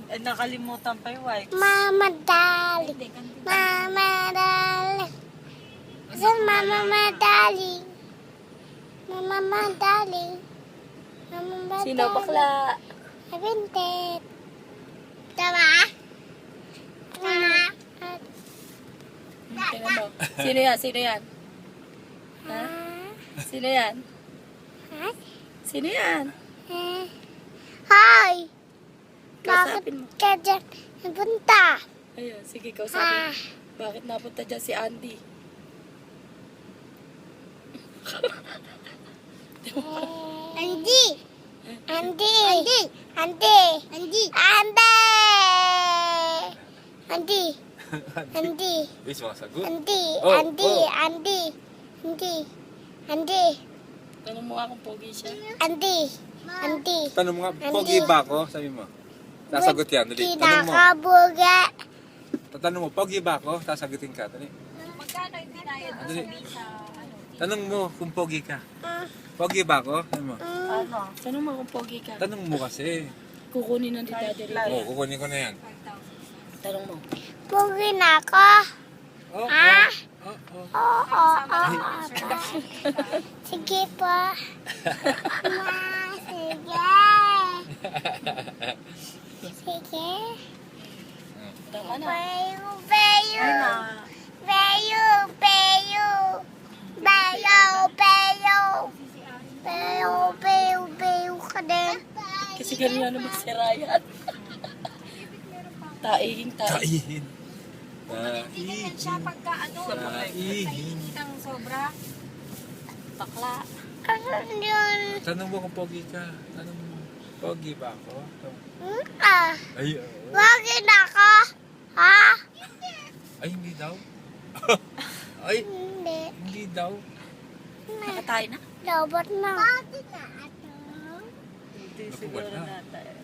Eh, nakalimutan pa yung white. Mama darling. Mama darling. Saan mama darling? Mama darling. Mama Sino bakla? Abintet. Tama? Tama? Tingnan mo. Sino yan? Sino yan? Ha? Sino yan? Ha? Sino yan? Hi! Kausapin mo. Bakit ka dyan napunta? Ayun, sige, kausapin. Bakit napunta dyan si Andy? Andy! Andy! Andy! Andy! Andy! Andy! Andy! Andy! Uy, sumasagot. Andy! Oh, Andy! oh. Andy! Andy! Andy! Tanong mo nga kung pogi siya. Andy! Andy! Tanong mo nga, Andy. pogi ba ako? Sabi mo. Sasagot yan. Dali. Tanong mo. Kinakabuga! Tatanong mo, pogi ba ako? Sasagutin ka. Dali. Magkano yung binayad mo Dali. sa ano? Tanong mo kung pogi ka. Pogi ba ako? Sabi mo. Ano? Tanong mo kung pogi ka. Tanong mo kasi. Kukunin ng Daddy Rico. Oo, kukunin ko na yan. Tanong mo. Pugi na ako! Oo. Ah? Oo. Oo! Sige po! Ma, sige! Sige! Tama na. Bayo! Bayo! Ano? Bayo! Bayo! Bayo! Bayo! Bayo! Bayo! Bayo ka din! Kasi ganun na magsira yan. Taihing taih. Kaihin. Ganyan siya pagka ano, Kaihin. ng sobra. Bakla. Asan yun? Tanong mo kung pogi ka. Tanong mo. Pogi ba ako? Ah! Ay, oo. Bakit ako? Ha? Ay, hindi daw. Ay, Hindi. hindi daw. Nakatayo na. Robot na. Hindi Naku, siguro wala. nata eh.